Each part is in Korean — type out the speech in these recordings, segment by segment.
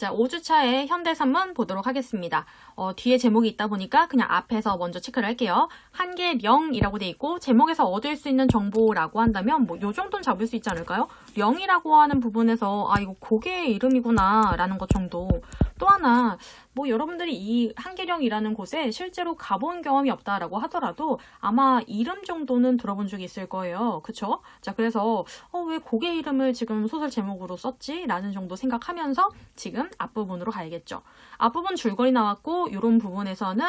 자, 5주차의 현대산문 보도록 하겠습니다. 뒤에 제목이 있다 보니까 그냥 앞에서 먼저 체크를 할게요. 한계령이라고 돼 있고 제목에서 얻을 수 있는 정보라고 한다면 뭐 요 정도는 잡을 수 있지 않을까요? 령이라고 하는 부분에서 아 이거 고개의 이름이구나 라는 것 정도. 또 하나 뭐 여러분들이 이 한계령이라는 곳에 실제로 가본 경험이 없다라고 하더라도 아마 이름 정도는 들어본 적이 있을 거예요. 그쵸? 자, 그래서 왜 고개 이름을 지금 소설 제목으로 썼지? 라는 정도 생각하면서 지금 앞부분으로 가야겠죠. 앞부분 줄거리 나왔고 이런 부분에서는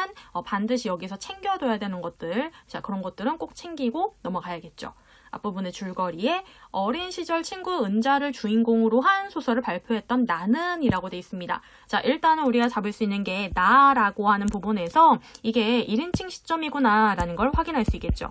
반드시 여기서 챙겨둬야 되는 것들, 자 그런 것들은 꼭 챙기고 넘어가야겠죠. 앞부분의 줄거리에 어린 시절 친구 은자를 주인공으로 한 소설을 발표했던 나는 이라고 되어 있습니다. 자, 일단은 우리가 잡을 수 있는 게 나라고 하는 부분에서 이게 1인칭 시점이구나 라는 걸 확인할 수 있겠죠.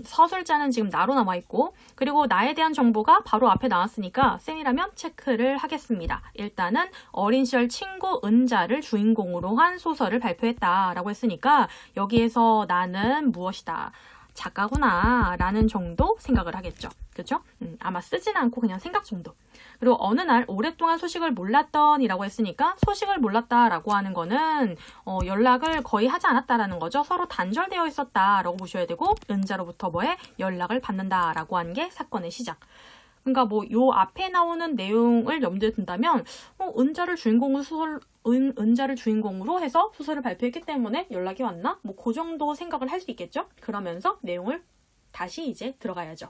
서술자는 지금 나로 남아있고 그리고 나에 대한 정보가 바로 앞에 나왔으니까 쌤이라면 체크를 하겠습니다. 일단은 어린 시절 친구 은자를 주인공으로 한 소설을 발표했다라고 했으니까 여기에서 나는 무엇이다. 작가구나 라는 정도 생각을 하겠죠. 그렇죠? 아마 쓰진 않고 그냥 생각 정도. 그리고 어느 날 오랫동안 소식을 몰랐던 이라고 했으니까 소식을 몰랐다라고 하는 거는 연락을 거의 하지 않았다라는 거죠. 서로 단절되어 있었다라고 보셔야 되고 은자로부터 뭐에 연락을 받는다라고 하는 게 사건의 시작. 그러니까 뭐 요 앞에 나오는 내용을 염두에 둔다면 은자를 주인공으로 해서 소설을 발표했기 때문에 연락이 왔나? 뭐 그 정도 생각을 할 수 있겠죠? 그러면서 내용을 다시 이제 들어가야죠.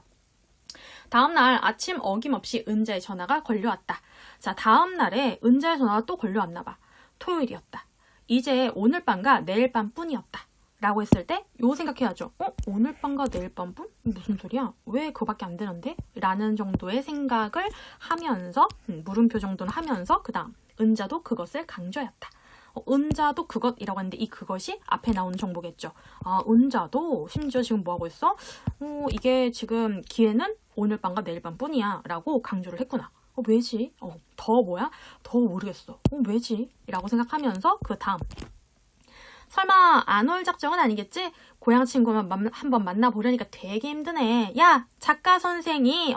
다음날 아침 어김없이 은자의 전화가 걸려왔다. 자, 다음날에 은자의 전화가 또 걸려왔나 봐. 토요일이었다. 이제 오늘 밤과 내일 밤뿐이었다. 라고 했을 때 요 생각해야죠. 오늘 밤과 내일 밤뿐? 무슨 소리야? 왜 그거밖에 안 되는데? 라는 정도의 생각을 하면서 물음표 정도는 하면서 그 다음 은자도 그것을 강조하였다. 은자도 그것이라고 하는데 이 그것이 앞에 나오는 정보겠죠. 아, 은자도 심지어 지금 뭐하고 있어? 이게 지금 기회는 오늘 밤과 내일 밤뿐이야 라고 강조를 했구나. 왜지? 더 뭐야? 더 모르겠어. 왜지? 라고 생각하면서 그 다음 설마 안 올 작정은 아니겠지? 고향 친구만 한번 만나보려니까 되게 힘드네. 야, 작가 선생이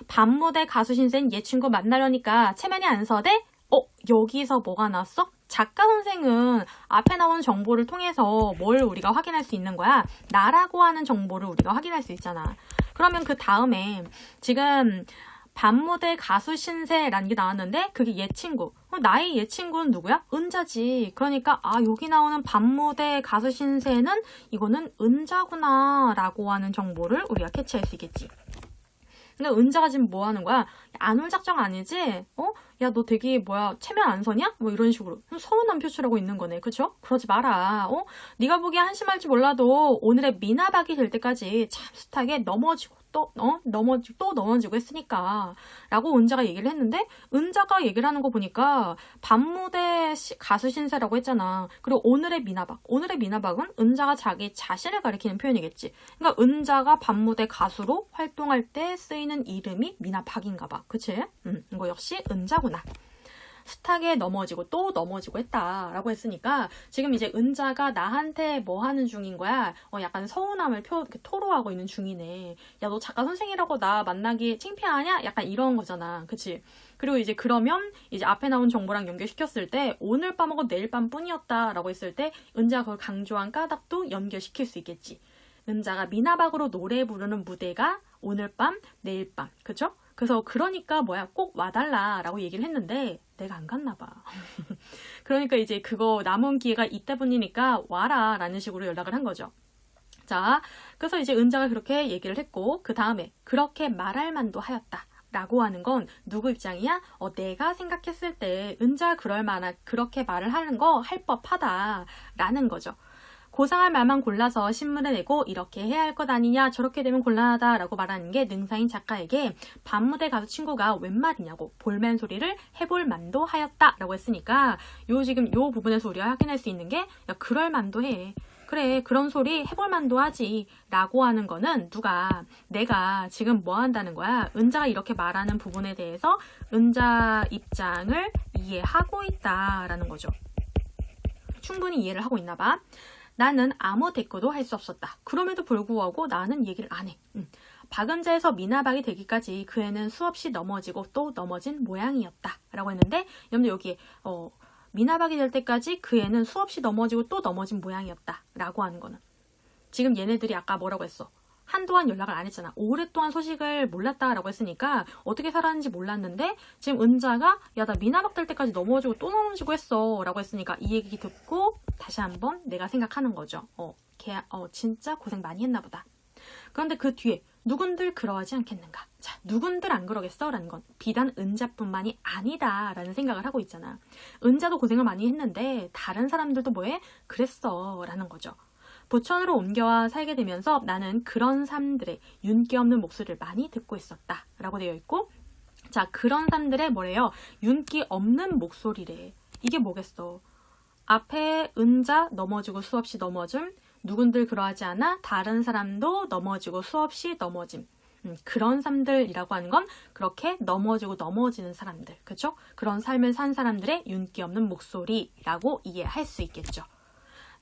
밤무대 가수 신세인 얘 친구 만나려니까 체면이 안 서대? 여기서 뭐가 나왔어? 작가 선생은 앞에 나오는 정보를 통해서 뭘 우리가 확인할 수 있는 거야? 나라고 하는 정보를 우리가 확인할 수 있잖아. 그러면 그 다음에 지금 밤무대 가수 신세라는 게 나왔는데 그게 얘 친구. 나의 얘 친구는 누구야? 은자지. 그러니까 여기 나오는 밤무대 가수 신세는 이거는 은자구나 라고 하는 정보를 우리가 캐치할 수 있겠지. 근데 은자가 지금 뭐 하는 거야? 안 올 작정 아니지? 야, 너 되게 체면 안 서냐? 뭐 이런 식으로 서운함 표출하고 있는 거네. 그쵸? 그러지 마라. 네가 보기에 한심할지 몰라도 오늘의 미나박이 될 때까지 참 숱하게 넘어지고 또 넘어지고 했으니까 라고 은자가 얘기를 했는데 은자가 얘기를 하는 거 보니까 밤무대 가수 신세라고 했잖아. 그리고 오늘의 미나박은 은자가 자기 자신을 가리키는 표현이겠지. 그러니까 은자가 밤무대 가수로 활동할 때 쓰이는 이름이 미나박인가 봐. 그치? 이거 역시 은자구나. 숱하게 넘어지고 또 넘어지고 했다라고 했으니까 지금 이제 은자가 나한테 뭐 하는 중인 거야? 약간 서운함을 토로하고 있는 중이네. 야, 너 작가 선생이라고 나 만나기 창피하냐? 약간 이런 거잖아. 그치? 그리고 이제 그러면 이제 앞에 나온 정보랑 연결시켰을 때 오늘 밤하고 내일 밤뿐이었다라고 했을 때 은자가 그걸 강조한 까닭도 연결시킬 수 있겠지. 은자가 미나박으로 노래 부르는 무대가 오늘 밤, 내일 밤. 그쵸? 그래서 그러니까 꼭 와달라라고 얘기를 했는데 내가 안 갔나 봐. 그러니까 이제 그거 남은 기회가 있다 보니까 와라 라는 식으로 연락을 한 거죠. 자, 그래서 이제 은자가 그렇게 얘기를 했고 그 다음에 그렇게 말할 만도 하였다. 라고 하는 건 누구 입장이야? 내가 생각했을 때 은자가 그렇게 말을 하는 거 할 법하다 라는 거죠. 고상할 말만 골라서 신문에 내고 이렇게 해야 할 것 아니냐 저렇게 되면 곤란하다 라고 말하는 게 능사인 작가에게 밤무대 가수 친구가 웬 말이냐고 볼멘 소리를 해볼 만도 하였다 라고 했으니까 지금 요 부분에서 우리가 확인할 수 있는 게 야, 그럴 만도 해. 그래 그런 소리 해볼 만도 하지 라고 하는 거는 내가 지금 뭐 한다는 거야? 은자가 이렇게 말하는 부분에 대해서 은자 입장을 이해하고 있다라는 거죠. 충분히 이해를 하고 있나 봐. 나는 아무 대꾸도 할 수 없었다. 그럼에도 불구하고 나는 얘기를 안 해. 박은자에서 미나박이 되기까지 그 애는 수없이 넘어지고 또 넘어진 모양이었다 라고 했는데 여러분들 여기에 미나박이 될 때까지 그 애는 수없이 넘어지고 또 넘어진 모양이었다 라고 하는 거는 지금 얘네들이 아까 뭐라고 했어? 한동안 연락을 안 했잖아. 오랫동안 소식을 몰랐다라고 했으니까 어떻게 살았는지 몰랐는데 지금 은자가 야, 나 미나박 될 때까지 넘어지고 또 넘어지고 했어 라고 했으니까 이 얘기 듣고 다시 한번 내가 생각하는 거죠. 걔 진짜 고생 많이 했나 보다. 그런데 그 뒤에 누군들 그러하지 않겠는가? 자, 누군들 안 그러겠어? 라는 건 비단 은자뿐만이 아니다 라는 생각을 하고 있잖아. 은자도 고생을 많이 했는데 다른 사람들도 뭐해? 그랬어 라는 거죠. 부천으로 옮겨와 살게 되면서 나는 그런 사람들의 윤기 없는 목소리를 많이 듣고 있었다 라고 되어 있고 자, 그런 사람들의 뭐래요? 윤기 없는 목소리래. 이게 뭐겠어? 앞에 은자 넘어지고 수없이 넘어짐 누군들 그러하지 않아 다른 사람도 넘어지고 수없이 넘어짐 그런 사람들이라고 하는 건 그렇게 넘어지고 넘어지는 사람들 그렇죠? 그런 삶을 산 사람들의 윤기 없는 목소리라고 이해할 수 있겠죠.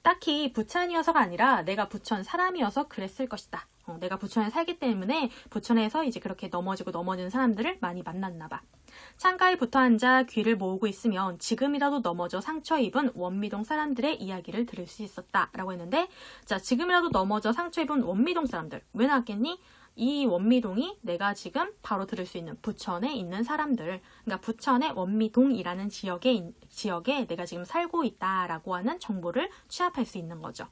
딱히 부천이어서가 아니라 내가 부천 사람이어서 그랬을 것이다. 내가 부천에 살기 때문에 부천에서 이제 그렇게 넘어지고 넘어지는 사람들을 많이 만났나 봐. 창가에 붙어 앉아 귀를 모으고 있으면 지금이라도 넘어져 상처 입은 원미동 사람들의 이야기를 들을 수 있었다 라고 했는데 자, 지금이라도 넘어져 상처 입은 원미동 사람들 왜 나왔겠니? 이 원미동이 내가 지금 바로 들을 수 있는 부천에 있는 사람들 그러니까 부천의 원미동이라는 지역에 내가 지금 살고 있다라고 하는 정보를 취합할 수 있는 거죠.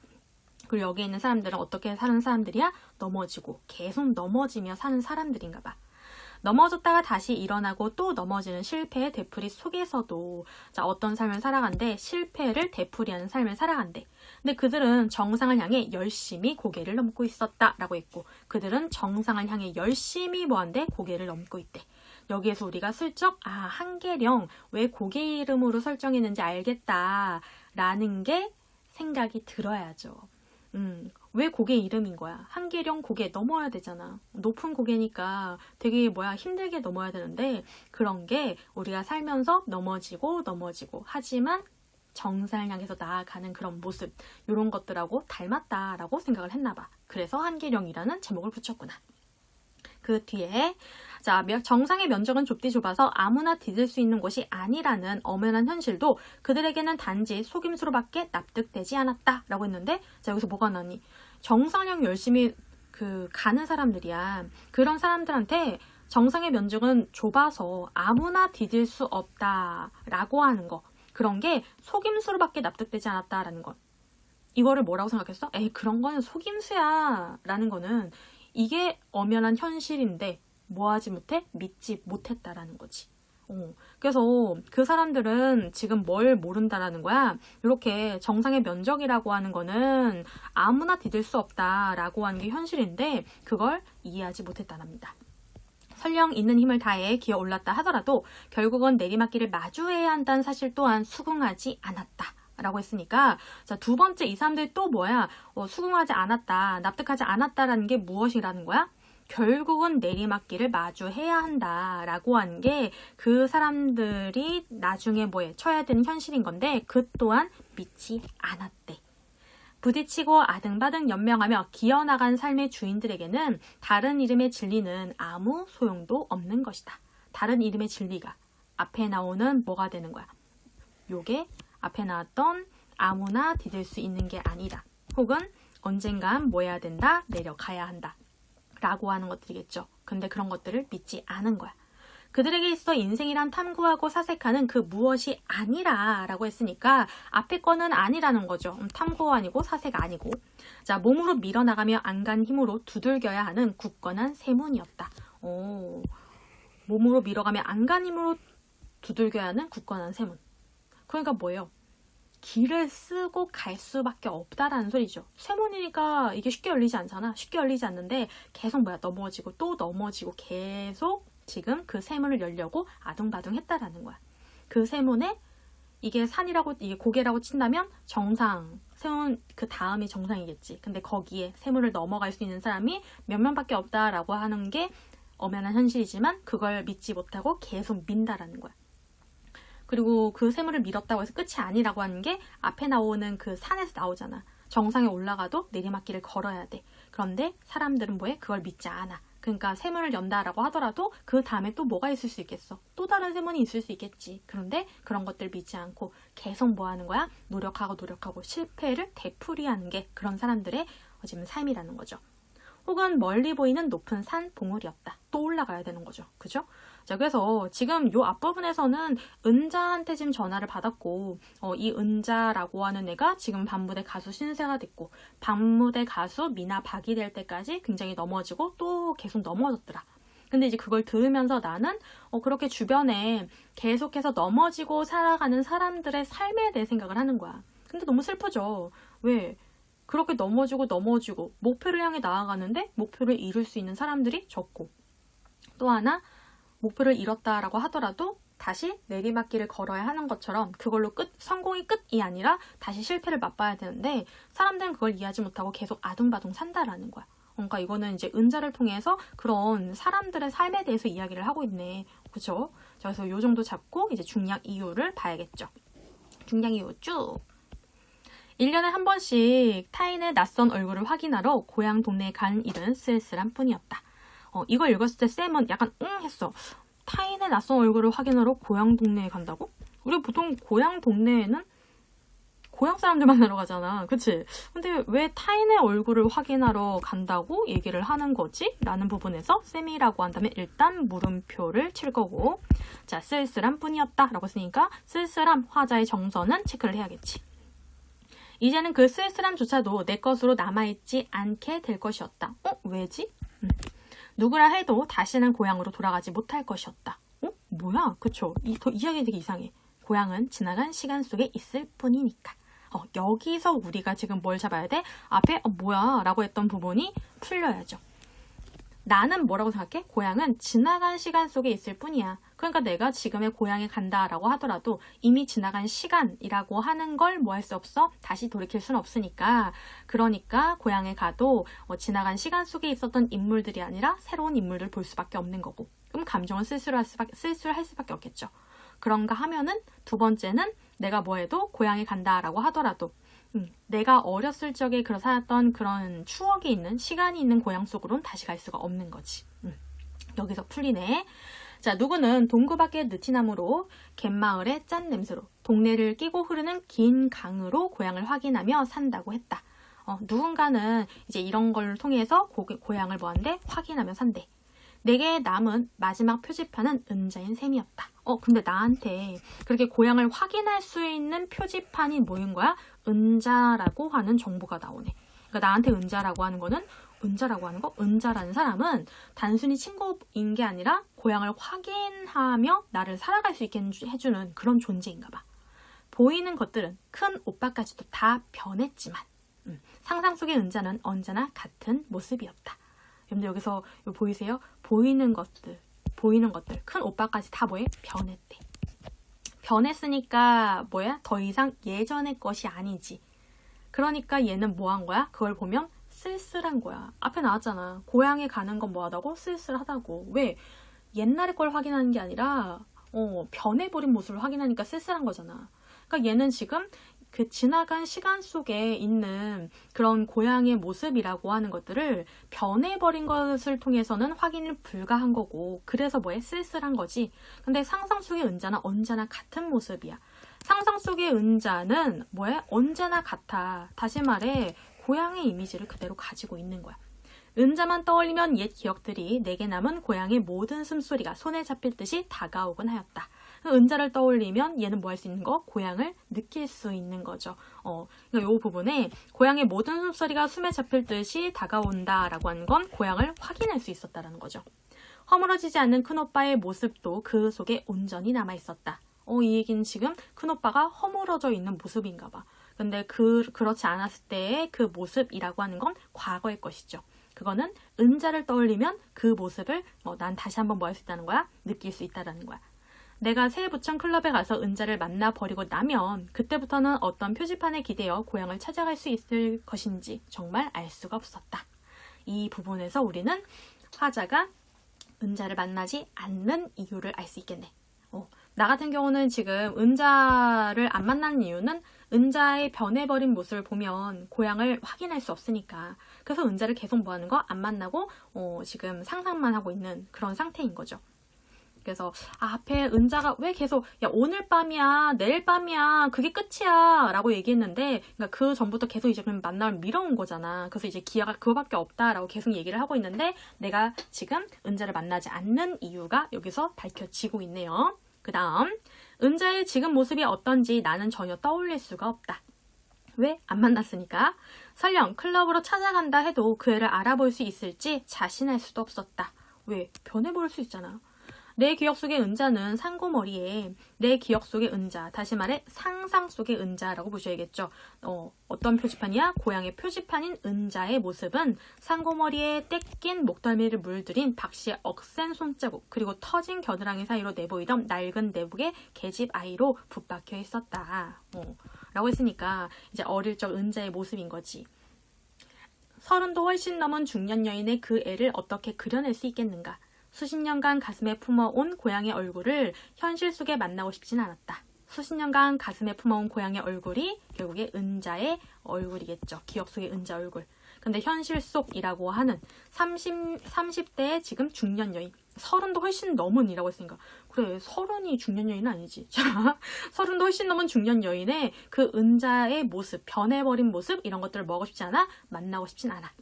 그리고 여기에 있는 사람들은 어떻게 사는 사람들이야? 넘어지고 계속 넘어지며 사는 사람들인가 봐. 넘어졌다가 다시 일어나고 또 넘어지는 실패의 되풀이 속에서도 자, 어떤 삶을 살아간대? 실패를 되풀이하는 삶을 살아간대. 근데 그들은 정상을 향해 열심히 고개를 넘고 있었다라고 했고 그들은 정상을 향해 열심히 뭐한대? 고개를 넘고 있대. 여기에서 우리가 슬쩍 한계령 왜 고개 이름으로 설정했는지 알겠다라는 게 생각이 들어야죠. 왜 고개 이름인 거야? 한계령 고개 넘어야 되잖아. 높은 고개니까 되게 힘들게 넘어야 되는데 그런 게 우리가 살면서 넘어지고 하지만 정상을 향해서 나아가는 그런 모습 이런 것들하고 닮았다라고 생각을 했나 봐. 그래서 한계령이라는 제목을 붙였구나. 그 뒤에 자, 정상의 면적은 좁디 좁아서 아무나 디딜 수 있는 곳이 아니라는 엄연한 현실도 그들에게는 단지 속임수로밖에 납득되지 않았다 라고 했는데 자, 여기서 뭐가 나니? 정상형 열심히 가는 사람들이야. 그런 사람들한테 정상의 면적은 좁아서 아무나 디딜 수 없다라고 하는 거 그런 게 속임수로밖에 납득되지 않았다라는 것 이거를 뭐라고 생각했어? 에이 그런 거는 속임수야 라는 거는 이게 엄연한 현실인데 뭐하지 못해? 믿지 못했다라는 거지. 그래서 그 사람들은 지금 뭘 모른다라는 거야? 이렇게 정상의 면적이라고 하는 거는 아무나 디딜 수 없다라고 하는 게 현실인데 그걸 이해하지 못했다랍니다. 설령 있는 힘을 다해 기어 올랐다 하더라도 결국은 내리막길을 마주해야 한다는 사실 또한 수긍하지 않았다. 라고 했으니까 자, 두 번째 이 사람들이 또 뭐야? 수긍하지 않았다, 납득하지 않았다라는 게 무엇이라는 거야? 결국은 내리막길을 마주해야 한다라고 하는 게 그 사람들이 나중에 쳐야 되는 현실인 건데 그 또한 믿지 않았대. 부딪히고 아등바등 연명하며 기어나간 삶의 주인들에게는 다른 이름의 진리는 아무 소용도 없는 것이다. 다른 이름의 진리가 앞에 나오는 뭐가 되는 거야? 요게 앞에 나왔던 아무나 디딜 수 있는 게 아니다. 혹은 언젠간 뭐 해야 된다? 내려가야 한다. 라고 하는 것들이겠죠. 근데 그런 것들을 믿지 않은 거야. 그들에게 있어 인생이란 탐구하고 사색하는 그 무엇이 아니라 라고 했으니까 앞에 거는 아니라는 거죠. 탐구 아니고 사색 아니고. 자, 몸으로 밀어나가며 안간 힘으로 두들겨야 하는 굳건한 세문이었다. 몸으로 밀어가며 안간 힘으로 두들겨야 하는 굳건한 세문. 그러니까 뭐예요? 길을 쓰고 갈 수밖에 없다라는 소리죠. 세문이니까 이게 쉽게 열리지 않잖아. 쉽게 열리지 않는데 계속 넘어지고 또 넘어지고 계속 지금 그 세문을 열려고 아둥바둥 했다라는 거야. 그 세문에 이게 산이라고 이게 고개라고 친다면 정상, 세문 그 다음이 정상이겠지. 근데 거기에 세문을 넘어갈 수 있는 사람이 몇 명밖에 없다라고 하는 게 엄연한 현실이지만 그걸 믿지 못하고 계속 민다라는 거야. 그리고 그 세물을 밀었다고 해서 끝이 아니라고 하는 게 앞에 나오는 그 산에서 나오잖아. 정상에 올라가도 내리막길을 걸어야 돼. 그런데 사람들은 뭐해? 그걸 믿지 않아. 그러니까 세문을 연다라고 하더라도 그 다음에 또 뭐가 있을 수 있겠어? 또 다른 세문이 있을 수 있겠지. 그런데 그런 것들 믿지 않고 계속 뭐 하는 거야? 노력하고 실패를 되풀이하는 게 그런 사람들의 지금 삶이라는 거죠. 혹은 멀리 보이는 높은 산 봉우리였다. 또 올라가야 되는 거죠. 그죠? 자, 그래서 지금 요 앞부분에서는 은자한테 지금 전화를 받았고, 이 은자라고 하는 애가 지금 반무대 가수 신세가 됐고, 반무대 가수 미나 박이 될 때까지 굉장히 넘어지고 또 계속 넘어졌더라. 근데 이제 그걸 들으면서 나는 그렇게 주변에 계속해서 넘어지고 살아가는 사람들의 삶에 대해 생각을 하는 거야. 근데 너무 슬프죠. 왜? 그렇게 넘어지고 목표를 향해 나아가는데 목표를 이룰 수 있는 사람들이 적고, 또 하나 목표를 이뤘다라고 하더라도 다시 내리막길을 걸어야 하는 것처럼 그걸로 성공이 끝이 아니라 다시 실패를 맛봐야 되는데 사람들은 그걸 이해하지 못하고 계속 아둥바둥 산다라는 거야. 그러니까 이거는 이제 은자를 통해서 그런 사람들의 삶에 대해서 이야기를 하고 있네. 그렇죠? 그래서 요 정도 잡고 이제 중량 이유를 봐야겠죠. 중량 이유 쭉. 1년에 한 번씩 타인의 낯선 얼굴을 확인하러 고향 동네에 간 일은 쓸쓸한 뿐이었다. 이걸 읽었을 때 쌤은 약간 했어. 타인의 낯선 얼굴을 확인하러 고향 동네에 간다고? 우리 보통 고향 동네에는 고향 사람들 만나러 가잖아. 그치? 근데 왜 타인의 얼굴을 확인하러 간다고 얘기를 하는 거지? 라는 부분에서 쌤이라고 한다면 일단 물음표를 칠 거고, 자, 쓸쓸한 뿐이었다 라고 쓰니까 쓸쓸함, 화자의 정서는 체크를 해야겠지. 이제는 그 쓸쓸함조차도 내 것으로 남아있지 않게 될 것이었다. 왜지? 누구라 해도 다시는 고향으로 돌아가지 못할 것이었다. 뭐야? 그쵸? 이야기 되게 이상해. 고향은 지나간 시간 속에 있을 뿐이니까. 여기서 우리가 지금 뭘 잡아야 돼? 앞에 뭐야? 라고 했던 부분이 풀려야죠. 나는 뭐라고 생각해? 고향은 지나간 시간 속에 있을 뿐이야. 그러니까 내가 지금의 고향에 간다라고 하더라도 이미 지나간 시간이라고 하는 걸 뭐 할 수 없어? 다시 돌이킬 수는 없으니까. 그러니까 고향에 가도 지나간 시간 속에 있었던 인물들이 아니라 새로운 인물들을 볼 수밖에 없는 거고. 그럼 감정은 쓸쓸할 수밖에 없겠죠. 그런가 하면은 두 번째는 내가 뭐 해도 고향에 간다라고 하더라도 내가 어렸을 적에 살았던 그런 추억이 있는 시간이 있는 고향 속으로는 다시 갈 수가 없는 거지. 여기서 풀리네. 자, 누구는 동구 밖의 느티나무로 갯마을의 짠 냄새로 동네를 끼고 흐르는 긴 강으로 고향을 확인하며 산다고 했다. 누군가는 이제 이런 걸 통해서 고향을 뭐한대? 확인하며 산대. 내게 남은 마지막 표지판은 은자인 셈이었다. 근데 나한테 그렇게 고향을 확인할 수 있는 표지판이 뭐인 거야? 은자라고 하는 정보가 나오네. 그러니까 나한테 은자라고 하는 거는 은자라는 사람은 단순히 친구인 게 아니라 고향을 확인하며 나를 살아갈 수 있게 해주는 그런 존재인가 봐. 보이는 것들은 큰 오빠까지도 다 변했지만 상상 속의 은자는 언제나 같은 모습이었다. 여러분들 여기서 보이세요? 보이는 것들 큰 오빠까지 다 뭐해? 변했대. 변했으니까 뭐야? 더 이상 예전의 것이 아니지. 그러니까 얘는 뭐 한 거야? 그걸 보면 쓸쓸한 거야. 앞에 나왔잖아. 고향에 가는 건 뭐하다고? 쓸쓸하다고. 왜? 옛날의 걸 확인하는 게 아니라 변해버린 모습을 확인하니까 쓸쓸한 거잖아. 그러니까 얘는 지금 그 지나간 시간 속에 있는 그런 고향의 모습이라고 하는 것들을 변해버린 것을 통해서는 확인이 불가한 거고, 그래서 뭐해? 쓸쓸한 거지. 근데 상상 속의 은자는 언제나 같은 모습이야. 상상 속의 은자는 뭐해? 언제나 같아. 다시 말해 고향의 이미지를 그대로 가지고 있는 거야. 은자만 떠올리면 옛 기억들이 내게 남은 고향의 모든 숨소리가 손에 잡힐 듯이 다가오곤 하였다. 은자를 떠올리면 얘는 뭐 할 수 있는 거? 고향을 느낄 수 있는 거죠. 그러니까 이 부분에 고향의 모든 숨소리가 숨에 잡힐 듯이 다가온다라고 하는 건 고향을 확인할 수 있었다라는 거죠. 허물어지지 않는 큰오빠의 모습도 그 속에 온전히 남아있었다. 이 얘기는 지금 큰오빠가 허물어져 있는 모습인가 봐. 근데 그렇지 않았을 때의 그 모습이라고 하는 건 과거의 것이죠. 그거는 은자를 떠올리면 그 모습을 난 다시 한번 뭐 할 수 있다는 거야? 느낄 수 있다라는 거야. 내가 새 부천 클럽에 가서 은자를 만나버리고 나면 그때부터는 어떤 표지판에 기대어 고향을 찾아갈 수 있을 것인지 정말 알 수가 없었다. 이 부분에서 우리는 화자가 은자를 만나지 않는 이유를 알 수 있겠네. 나 같은 경우는 지금 은자를 안 만나는 이유는 은자의 변해버린 모습을 보면 고향을 확인할 수 없으니까. 그래서 은자를 계속 뭐하는 거? 안 만나고 지금 상상만 하고 있는 그런 상태인 거죠. 그래서 앞에 은자가 왜 계속 야 오늘 밤이야 내일 밤이야 그게 끝이야 라고 얘기했는데 그러니까 그 전부터 계속 이제 그럼 만남을 미뤄온 거잖아. 그래서 이제 기회가 그거밖에 없다라고 계속 얘기를 하고 있는데 내가 지금 은자를 만나지 않는 이유가 여기서 밝혀지고 있네요. 그 다음 은자의 지금 모습이 어떤지 나는 전혀 떠올릴 수가 없다. 왜? 안 만났으니까. 설령 클럽으로 찾아간다 해도 그 애를 알아볼 수 있을지 자신할 수도 없었다. 왜? 변해버릴 수 있잖아. 내 기억 속의 은자는 상고머리에 내 기억 속의 은자, 다시 말해 상상 속의 은자라고 보셔야겠죠. 어떤 표지판이야? 고향의 표지판인 은자의 모습은 상고머리에 떼낀 목덜미를 물들인 박씨의 억센 손자국 그리고 터진 겨드랑이 사이로 내보이던 낡은 내복의 계집 아이로 붙박혀 있었다. 라고 했으니까 이제 어릴 적 은자의 모습인 거지. 30도 훨씬 넘은 중년 여인의 그 애를 어떻게 그려낼 수 있겠는가? 수십 년간 가슴에 품어온 고향의 얼굴을 현실 속에 만나고 싶진 않았다. 수십 년간 가슴에 품어온 고향의 얼굴이 결국에 은자의 얼굴이겠죠. 기억 속의 은자 얼굴. 근데 현실 속이라고 하는 30대의 지금 중년 여인. 30도 훨씬 넘은 이라고 했으니까. 그래, 30이 중년 여인은 아니지. 자, 30도 훨씬 넘은 중년 여인의 그 은자의 모습, 변해버린 모습, 이런 것들을 먹고 싶지 않아? 만나고 싶진 않아.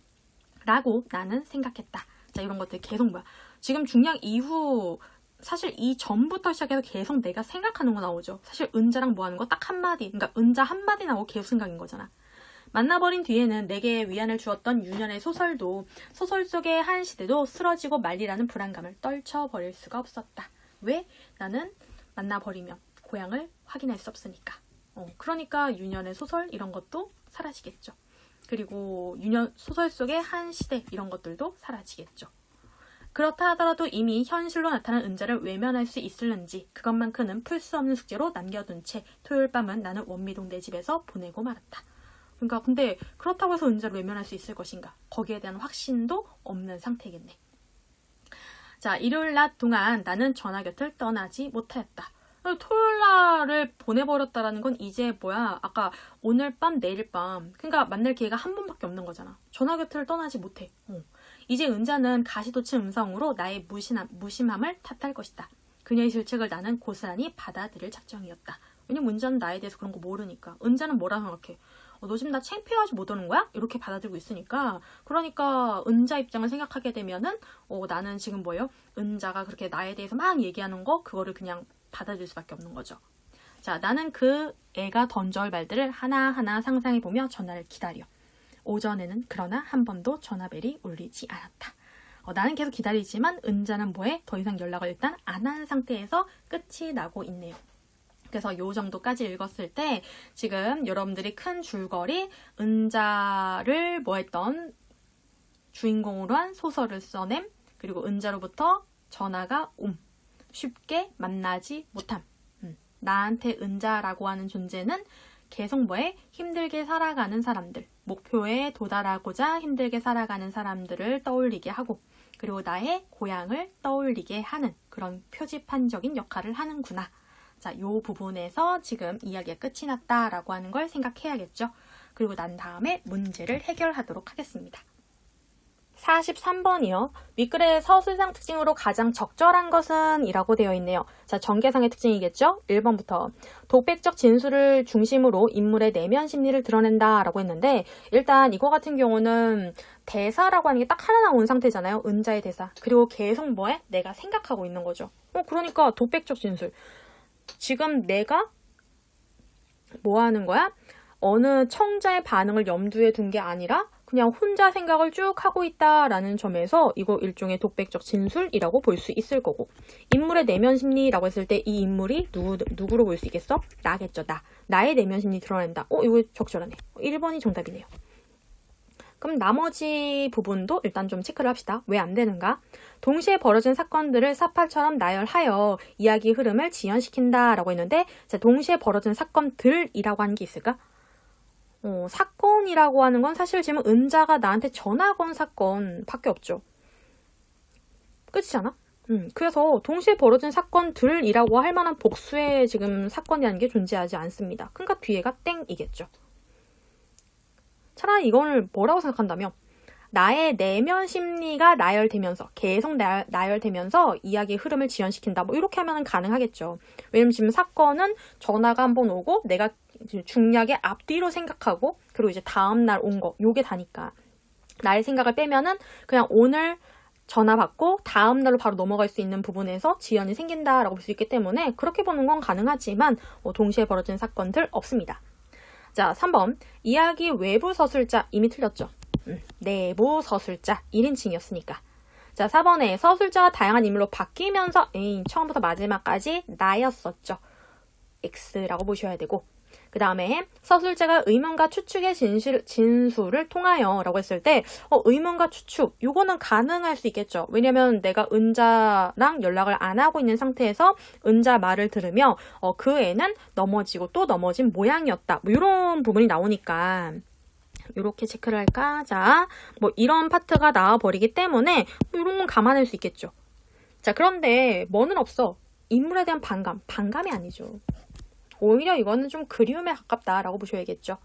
라고 나는 생각했다. 자, 이런 것들 계속 뭐야. 지금 중량 이후 사실 이 전부터 시작해서 계속 내가 생각하는 거 나오죠. 사실 은자랑 뭐 하는 거 딱 한마디. 그러니까 은자 한마디 나오고 계속 생각인 거잖아. 만나버린 뒤에는 내게 위안을 주었던 유년의 소설도 소설 속의 한 시대도 쓰러지고 말리라는 불안감을 떨쳐버릴 수가 없었다. 왜? 나는 만나버리면 고향을 확인할 수 없으니까. 그러니까 유년의 소설 이런 것도 사라지겠죠. 그리고 유년 소설 속의 한 시대 이런 것들도 사라지겠죠. 그렇다 하더라도 이미 현실로 나타난 은자를 외면할 수 있을는지 그것만큼은 풀 수 없는 숙제로 남겨둔 채 토요일 밤은 나는 원미동 내 집에서 보내고 말았다. 그러니까 근데 그렇다고 해서 은자를 외면할 수 있을 것인가? 거기에 대한 확신도 없는 상태겠네. 자, 일요일 낮 동안 나는 전화 곁을 떠나지 못하였다. 토요일 날을 보내버렸다라는 건 이제 뭐야? 아까 오늘 밤, 내일 밤. 그러니까 만날 기회가 한 번밖에 없는 거잖아. 전화 곁을 떠나지 못해. 이제 은자는 가시돋친 음성으로 나의 무심함을 탓할 것이다. 그녀의 질책을 나는 고스란히 받아들일 작정이었다. 왜냐면 은자는 나에 대해서 그런 거 모르니까. 은자는 뭐라 생각해? 너 지금 나 창피해가지고 못 오는 거야? 이렇게 받아들이고 있으니까. 그러니까 은자 입장을 생각하게 되면은 나는 지금 뭐예요? 은자가 그렇게 나에 대해서 막 얘기하는 거 그거를 그냥 받아들일 수밖에 없는 거죠. 자, 나는 그 애가 던져올 말들을 하나하나 상상해보며 전화를 기다려. 오전에는 그러나 한 번도 전화벨이 울리지 않았다. 나는 계속 기다리지만 은자는 뭐해? 더 이상 연락을 일단 안 하는 상태에서 끝이 나고 있네요. 그래서 요 정도까지 읽었을 때 지금 여러분들이 큰 줄거리 은자를 뭐 했던 주인공으로 한 소설을 써냄 그리고 은자로부터 전화가 쉽게 만나지 못함. 나한테 은자라고 하는 존재는 계속 뭐해? 힘들게 살아가는 사람들, 목표에 도달하고자 힘들게 살아가는 사람들을 떠올리게 하고 그리고 나의 고향을 떠올리게 하는 그런 표지판적인 역할을 하는구나. 자, 요 부분에서 지금 이야기가 끝이 났다라고 하는 걸 생각해야겠죠. 그리고 난 다음에 문제를 해결하도록 하겠습니다. 43번이요. 윗글의 서술상 특징으로 가장 적절한 것은? 이라고 되어 있네요. 자, 전개상의 특징이겠죠? 1번부터 독백적 진술을 중심으로 인물의 내면 심리를 드러낸다 라고 했는데 일단 이거 같은 경우는 대사라고 하는 게 딱 하나 나온 상태잖아요. 은자의 대사. 그리고 계속 뭐해? 내가 생각하고 있는 거죠. 그러니까 독백적 진술. 지금 내가 뭐 하는 거야? 어느 청자의 반응을 염두에 둔 게 아니라 그냥 혼자 생각을 쭉 하고 있다라는 점에서 이거 일종의 독백적 진술이라고 볼 수 있을 거고 인물의 내면 심리라고 했을 때 이 인물이 누구로 볼 수 있겠어? 나겠죠. 나의 내면 심리 드러낸다. 이거 적절하네. 1번이 정답이네요. 그럼 나머지 부분도 일단 좀 체크를 합시다. 왜 안 되는가? 동시에 벌어진 사건들을 사팔처럼 나열하여 이야기 흐름을 지연시킨다 라고 했는데 자, 동시에 벌어진 사건들이라고 하는 게 있을까? 사건이라고 하는 건 사실 지금 은자가 나한테 전화 건 사건 밖에 없죠. 끝이잖아? 그래서 동시에 벌어진 사건들이라고 할 만한 복수의 지금 사건이라는 게 존재하지 않습니다. 그러니까 뒤에가 땡이겠죠. 차라리 이걸 뭐라고 생각한다면 나의 내면 심리가 나열되면서 계속 나열되면서 이야기의 흐름을 지연시킨다. 뭐 이렇게 하면 가능하겠죠. 왜냐면 지금 사건은 전화가 한번 오고 내가 중략의 앞뒤로 생각하고 그리고 이제 다음날 온 거 요게 다니까 나의 생각을 빼면은 그냥 오늘 전화 받고 다음날로 바로 넘어갈 수 있는 부분에서 지연이 생긴다라고 볼 수 있기 때문에 그렇게 보는 건 가능하지만 동시에 벌어진 사건들 없습니다. 자, 3번. 이야기 외부 서술자 이미 틀렸죠. 내부 서술자 1인칭이었으니까. 자, 4번에 서술자가 다양한 인물로 바뀌면서 처음부터 마지막까지 나였었죠. X라고 보셔야 되고 그 다음에 서술자가 의문과 추측의 진술을 통하여 라고 했을 때 의문과 추측 요거는 가능할 수 있겠죠. 왜냐면 내가 은자랑 연락을 안 하고 있는 상태에서 은자 말을 들으며 그 애는 넘어지고 또 넘어진 모양이었다. 뭐 이런 부분이 나오니까 이렇게 체크를 할까? 자, 뭐 이런 파트가 나와버리기 때문에 뭐 이런 건 감안할 수 있겠죠. 자, 그런데 뭐는 없어. 인물에 대한 반감이 아니죠. 오히려 이거는 좀 그리움에 가깝다라고 보셔야겠죠.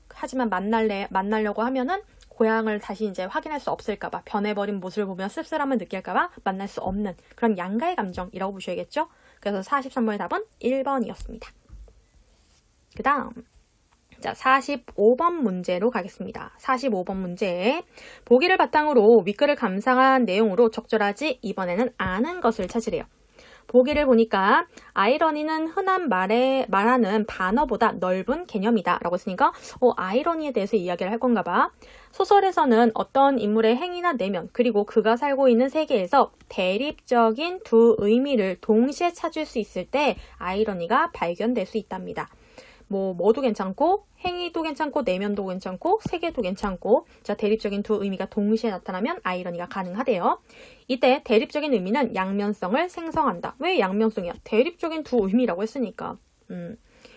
하지만 만나려고 하면은 고향을 다시 이제 확인할 수 없을까봐 변해버린 모습을 보며 씁쓸함을 느낄까봐 만날 수 없는 그런 양가의 감정이라고 보셔야겠죠. 그래서 43번의 답은 1번이었습니다. 그 다음 자 45번 문제로 가겠습니다. 45번 문제 보기를 바탕으로 윗글을 감상한 내용으로 적절하지 이번에는 아는 것을 찾으래요. 보기를 보니까 아이러니는 흔한 말하는 반어보다 넓은 개념이다 라고 했으니까 아이러니에 대해서 이야기를 할 건가 봐. 소설에서는 어떤 인물의 행위나 내면 그리고 그가 살고 있는 세계에서 대립적인 두 의미를 동시에 찾을 수 있을 때 아이러니가 발견될 수 있답니다. 뭐도 괜찮고 행위도 괜찮고 내면도 괜찮고 세계도 괜찮고 자 대립적인 두 의미가 동시에 나타나면 아이러니가 가능하대요. 이때 대립적인 의미는 양면성을 생성한다. 왜 양면성이야? 대립적인 두 의미라고 했으니까.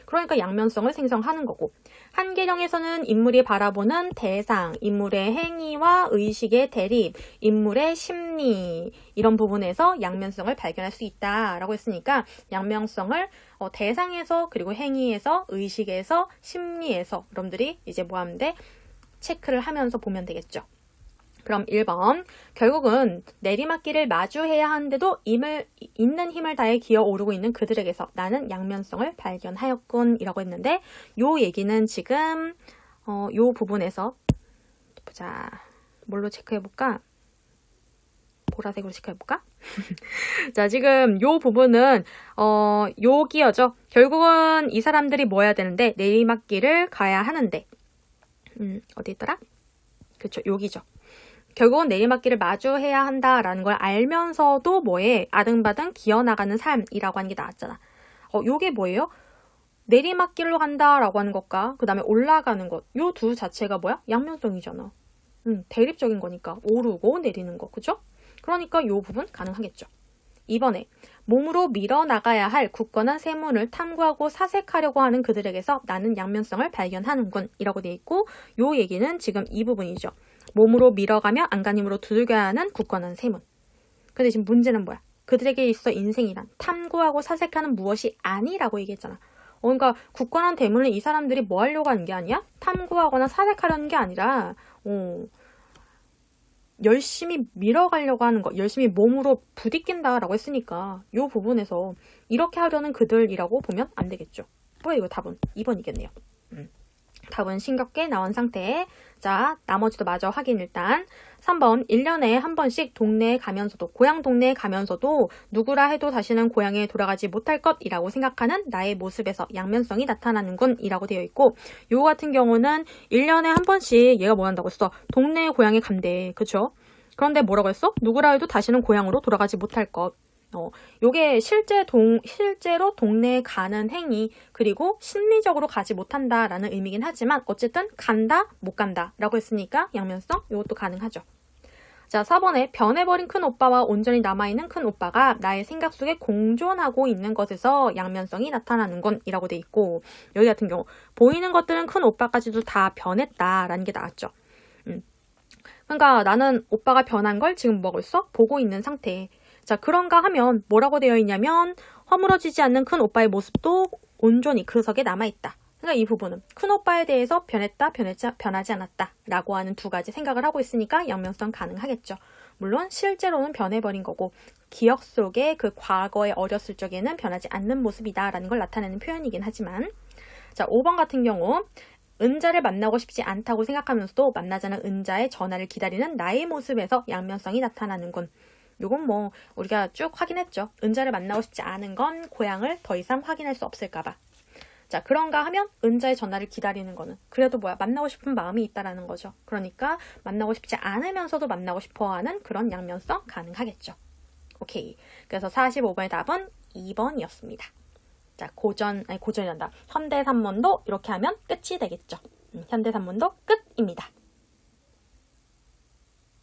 그러니까 양면성을 생성하는 거고 한계령에서는 인물이 바라보는 대상, 인물의 행위와 의식의 대립, 인물의 심리 이런 부분에서 양면성을 발견할 수 있다라고 했으니까 양면성을 대상에서 그리고 행위에서 의식에서 심리에서 여러분들이 이제 뭐 하면 돼? 체크를 하면서 보면 되겠죠. 그럼 1번 결국은 내리막길을 마주해야 하는데도 있는 힘을 다해 기어오르고 있는 그들에게서 나는 양면성을 발견하였군 이라고 했는데 요 얘기는 지금 요 부분에서 보자 뭘로 체크해볼까? 보라색으로 체크해볼까? 자 지금 요 부분은 요 기어죠. 결국은 이 사람들이 뭐 해야 되는데 내리막길을 가야 하는데 어디 있더라? 그렇죠 여기죠. 결국은 내리막길을 마주해야 한다라는 걸 알면서도 뭐해? 아등바등 기어나가는 삶이라고 하는 게 나왔잖아. 요게 뭐예요? 내리막길로 간다라고 하는 것과 그 다음에 올라가는 것. 요 두 자체가 뭐야? 양면성이잖아. 대립적인 거니까 오르고 내리는 거. 그죠? 그러니까 요 부분 가능하겠죠. 이번에 몸으로 밀어나가야 할 굳건한 세문을 탐구하고 사색하려고 하는 그들에게서 나는 양면성을 발견하는군 이라고 돼 있고 요 얘기는 지금 이 부분이죠. 몸으로 밀어가며 안간힘으로 두들겨야 하는 굳건한 세문. 근데 지금 문제는 뭐야? 그들에게 있어 인생이란 탐구하고 사색하는 무엇이 아니라고 얘기했잖아. 그러니까 굳건한 대문을 이 사람들이 뭐 하려고 하는 게 아니야? 탐구하거나 사색하려는 게 아니라 열심히 밀어가려고 하는 거, 열심히 몸으로 부딪힌다라고 했으니까 이 부분에서 이렇게 하려는 그들이라고 보면 안 되겠죠. 뭐야 이거 답은 2번이겠네요. 답은 싱겁게 나온 상태에 자 나머지도 마저 확인 일단 3번 1년에 한 번씩 동네에 가면서도 고향 동네에 가면서도 누구라 해도 다시는 고향에 돌아가지 못할 것이라고 생각하는 나의 모습에서 양면성이 나타나는군 이라고 되어 있고 요거 같은 경우는 1년에 한 번씩 얘가 뭐 한다고 했어? 동네에 고향에 간대. 그쵸? 그런데 뭐라고 했어? 누구라 해도 다시는 고향으로 돌아가지 못할 것. 요게 실제로 동네에 가는 행위 그리고 심리적으로 가지 못한다라는 의미긴 하지만 어쨌든 간다 못 간다 라고 했으니까 양면성 이것도 가능하죠. 자 4번에 변해버린 큰 오빠와 온전히 남아있는 큰 오빠가 나의 생각 속에 공존하고 있는 것에서 양면성이 나타나는 건 이라고 돼 있고 여기 같은 경우 보이는 것들은 큰 오빠까지도 다 변했다라는 게 나왔죠. 그러니까 나는 오빠가 변한 걸 지금 뭐고 있어? 보고 있는 상태. 자, 그런가 하면 뭐라고 되어 있냐면 허물어지지 않는 큰 오빠의 모습도 온전히 그 석에 남아있다. 그러니까 이 부분은 큰 오빠에 대해서 변했다, 변하지 않았다 라고 하는 두 가지 생각을 하고 있으니까 양면성 가능하겠죠. 물론 실제로는 변해버린 거고 기억 속에 그 과거에 어렸을 적에는 변하지 않는 모습이다 라는 걸 나타내는 표현이긴 하지만 자, 5번 같은 경우 은자를 만나고 싶지 않다고 생각하면서도 만나자는 은자의 전화를 기다리는 나의 모습에서 양면성이 나타나는군. 요건 뭐 우리가 쭉 확인했죠. 은자를 만나고 싶지 않은 건 고향을 더 이상 확인할 수 없을까봐. 자, 그런가 하면 은자의 전화를 기다리는 거는 그래도 뭐야, 만나고 싶은 마음이 있다라는 거죠. 그러니까 만나고 싶지 않으면서도 만나고 싶어하는 그런 양면성 가능하겠죠. 오케이. 그래서 45번의 답은 2번이었습니다. 자, 고전이란다. 현대산문도 이렇게 하면 끝이 되겠죠. 현대산문도 끝입니다.